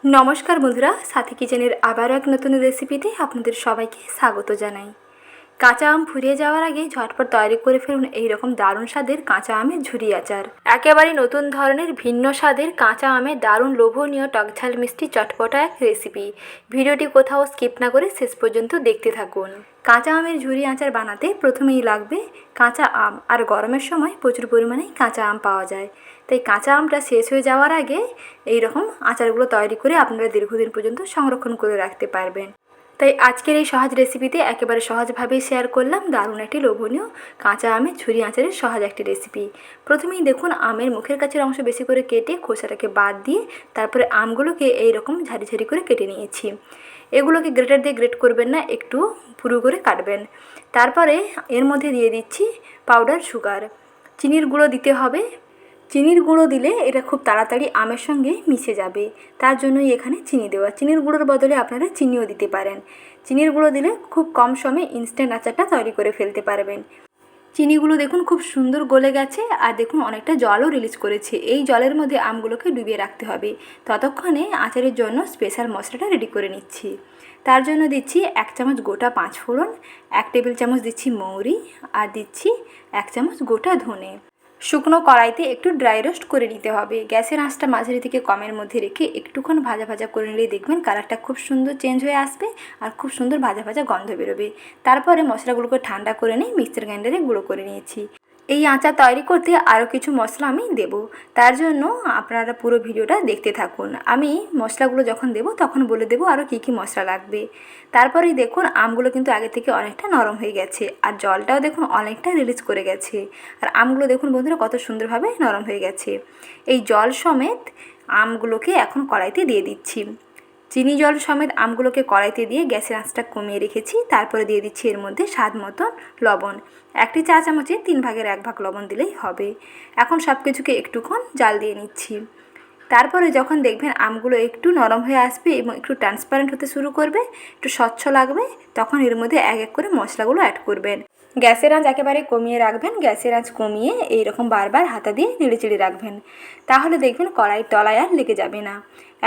নমস্কার বন্ধুরা, সাথী কিচেনের আবারও এক নতুন রেসিপিতে আপনাদের সবাইকে স্বাগত জানাই। কাঁচা আম ফুরিয়ে যাওয়ার আগে ঝটপট তৈরি করে ফেলুন এই রকম দারুণ স্বাদের কাঁচা আমের ঝুরি আচার। একেবারে নতুন ধরনের ভিন্ন স্বাদের কাঁচা আমের দারুণ লোভনীয় টকঝাল মিষ্টি চটপটা এক রেসিপি। ভিডিওটি কোথাও স্কিপ না করে শেষ পর্যন্ত দেখতে থাকুন। কাঁচা আমের ঝুরি আচার বানাতে প্রথমেই লাগবে কাঁচা আম, আর গরমের সময় প্রচুর পরিমাণে কাঁচা আম পাওয়া যায়। তাই কাঁচা আমটা শেষ হয়ে যাওয়ার আগে এই রকম আচারগুলো তৈরি করে আপনারা দীর্ঘদিন পর্যন্ত সংরক্ষণ করে রাখতে পারবেন। তাই আজকের এই সহজ রেসিপিতে একেবারে সহজভাবেই শেয়ার করলাম দারুণ একটি লোভনীয় কাঁচা আমের ঝুরি আচারের সহজ একটি রেসিপি। প্রথমেই দেখুন আমের মুখের কাছের অংশ বেশি করে কেটে খোসাটাকে বাদ দিয়ে তারপরে আমগুলোকে এই রকম ঝাড়ি ঝাড়ি করে কেটে নিয়েছি। এগুলোকে গ্রেটার দিয়ে গ্রেট করবেন না, একটু পুরু করে কাটবেন। তারপরে এর মধ্যে দিয়ে দিচ্ছি পাউডার সুগার। চিনির গুঁড়ো দিতে হবে। চিনির গুঁড়ো দিলে এটা খুব তাড়াতাড়ি আমের সঙ্গে মিশে যাবে, তার জন্যই এখানে চিনি দেওয়া। চিনির গুঁড়োর বদলে আপনারা চিনিও দিতে পারেন। চিনির গুঁড়ো দিলে খুব কম সময়ে ইনস্ট্যান্ট আচারটা তৈরি করে ফেলতে পারবেন। চিনিগুলো দেখুন খুব সুন্দর গলে গেছে, আর দেখুন অনেকটা জলও রিলিজ করেছে। এই জলের মধ্যে আমগুলোকে ডুবিয়ে রাখতে হবে। ততক্ষণে আচারের জন্য স্পেশাল মশলাটা রেডি করে নিচ্ছি। তার জন্য দিচ্ছি 1 চামচ গোটা 5 ফোড়ন, 1 টেবিল চামচ দিচ্ছি মৌরি, আর দিচ্ছি 1 চামচ গোটা ধনে। শুকনো কড়াইতে একটু ড্রাই রোস্ট করে নিতে হবে। গ্যাসের আঁচটা মাঝারি থেকে কমের মধ্যে রেখে একটুক্ষণ ভাজা ভাজা করে নিলেই দেখবেন কালারটা খুব সুন্দর চেঞ্জ হয়ে আসবে, আর খুব সুন্দর ভাজা ভাজা গন্ধ বেরোবে। তারপরে মশলাগুলোকে ঠান্ডা করে নিয়ে মিক্সার গ্রাইন্ডারে গুঁড়ো করে নিয়েছি। এই আচার তৈরি করতে আরও কিছু মশলা আমি দেব, তার জন্য আপনারা পুরো ভিডিওটা দেখতে থাকুন। আমি মশলাগুলো যখন দেব তখন বলে দেব আরও কী কী মশলা লাগবে। তারপরেই দেখুন আমগুলো কিন্তু আগে থেকে অনেকটা নরম হয়ে গেছে, আর জলটাও দেখুন অনেকটা রিলিজ করে গেছে। আর আমগুলো দেখুন বন্ধুরা কত সুন্দরভাবে নরম হয়ে গেছে। এই জল সমেত আমগুলোকে এখন কড়াইতে দিয়ে দিচ্ছি। চিনি জল সমেত আমগুলোকে কড়াইতে দিয়ে গ্যাসের আঁচটা কমিয়ে রেখেছি। তারপরে দিয়ে দিচ্ছি এর মধ্যে স্বাদ মতন লবণ। 1 চা চামচে 3 ভাগের 1 ভাগ লবণ দিলেই হবে। এখন সব কিছুকে একটুক্ষণ জাল দিয়ে নিচ্ছি। তারপরে যখন দেখবেন আমগুলো একটু নরম হয়ে আসবে এবং একটু ট্রান্সপারেন্ট হতে শুরু করবে, একটু স্বচ্ছ লাগবে, তখন এর মধ্যে এক এক করে মশলাগুলো অ্যাড করবেন। গ্যাসের আঁচ একেবারে কমিয়ে রাখবেন। গ্যাসের আঁচ কমিয়ে এইরকম বারবার হাতা দিয়ে নেড়েচেড়ে রাখবেন, তাহলে দেখবেন কড়াইয়ের তলায় আর লেগে যাবে না।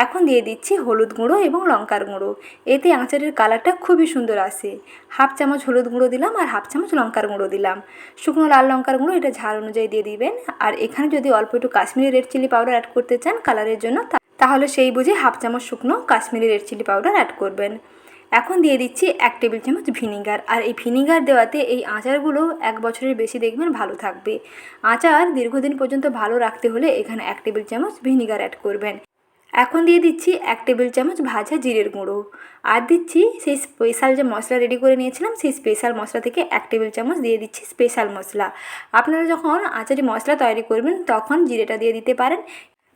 এখন দিয়ে দিচ্ছি হলুদ গুঁড়ো এবং লঙ্কার গুঁড়ো। এতে আচারের কালারটা খুবই সুন্দর আসে। 1/2 চামচ হলুদ গুঁড়ো দিলাম আর 1/2 চামচ লঙ্কার গুঁড়ো দিলাম। শুকনো লাল লঙ্কার গুঁড়ো এটা ঝাল অনুযায়ী দিয়ে দিবেন। আর এখানে যদি অল্প একটু Kashmiri red chilli powder add করতে চান কালারের জন্য, তাহলে সেই বুঝে 1/2 চামচ শুকনো Kashmiri red chilli powder add করবেন। এখন দিয়ে দিচ্ছি 1 টেবিল চামচ ভিনিগার। আর এই ভিনিগার দেওয়াতে এই আচারগুলো 1 বছরের বেশি দেখবেন ভালো থাকবে। আচার দীর্ঘদিন পর্যন্ত ভালো রাখতে হলে এখানে 1 টেবিল চামচ ভিনিগার অ্যাড করবেন। এখন দিয়ে দিচ্ছি 1 টেবিল চামচ ভাজা জিরের গুঁড়ো। আর দিচ্ছি সেই স্পেশাল যে মশলা রেডি করে নিয়েছিলাম, সেই স্পেশাল মশলা থেকে 1 টেবিল চামচ দিয়ে দিচ্ছি স্পেশাল মশলা। আপনারা যখন আচারি মশলা তৈরি করবেন তখন জিরেটা দিয়ে দিতে পারেন,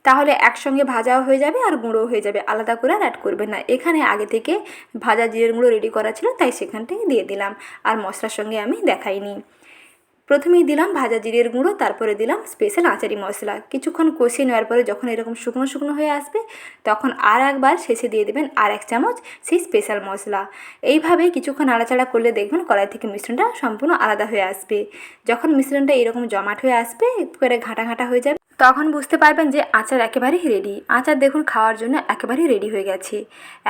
তাহলে একসঙ্গে ভাজাও হয়ে যাবে আর গুঁড়োও হয়ে যাবে। আলাদা করে আর অ্যাড করবেন না। এখানে আগে থেকে ভাজা জিরের গুঁড়ো রেডি করা ছিল, তাই সেখান থেকে দিয়ে দিলাম। আর মশলার সঙ্গে আমি দেখাইনি। প্রথমেই দিলাম ভাজা জিরের গুঁড়ো, তারপরে দিলাম স্পেশাল আচারি মশলা। কিছুক্ষণ কষিয়ে নেওয়ার পরে যখন এরকম শুকনো শুকনো হয়ে আসবে, তখন আর একবার শেষে দিয়ে দেবেন আর 1 চামচ সেই স্পেশাল মশলা। এইভাবে কিছুক্ষণ নাড়াচাড়া করলে দেখবেন কড়াই থেকে মিশ্রণটা সম্পূর্ণ আলাদা হয়ে আসবে। যখন মিশ্রণটা এরকম জমাট হয়ে আসবে, একেবারে ঘাঁটা ঘাঁটা হয়ে যাবে, তখন বুঝতে পারবেন যে আচার একেবারেই রেডি। আচার দেখুন খাওয়ার জন্য একেবারেই রেডি হয়ে গেছে।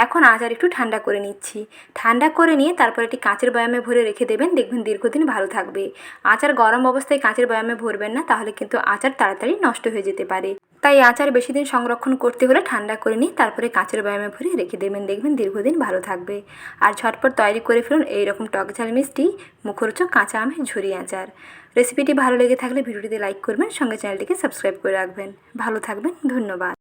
এখন আচার একটু ঠান্ডা করে নিচ্ছি। ঠান্ডা করে নিয়ে তারপর একটি কাঁচের বয়ামে ভরে রেখে দেবেন, দেখবেন দীর্ঘদিন ভালো থাকবে। আচার গরম অবস্থায় কাঁচের বয়ামে ভরবেন না, তাহলে কিন্তু আচার তাড়াতাড়ি নষ্ট হয়ে যেতে পারে। তাই আচার বেশি দিন সংরক্ষণ করতে হলে ঠান্ডা করে নিয়ে তারপরে কাঁচের বয়ামে ভরে রেখে দেবেন, দেখবেন দীর্ঘদিন ভালো থাকবে। আর ঝটপট তৈরি করে ফেলুন এইরকম টকঝাল মিষ্টি মুখরোচক কাঁচা আমের ঝুরি আচার। রেসিপিটি ভালো লেগে থাকলে ভিডিওটিতে লাইক করবেন, সঙ্গে চ্যানেলটিকে সাবস্ক্রাইব করে রাখবেন। ভালো থাকবেন, ধন্যবাদ।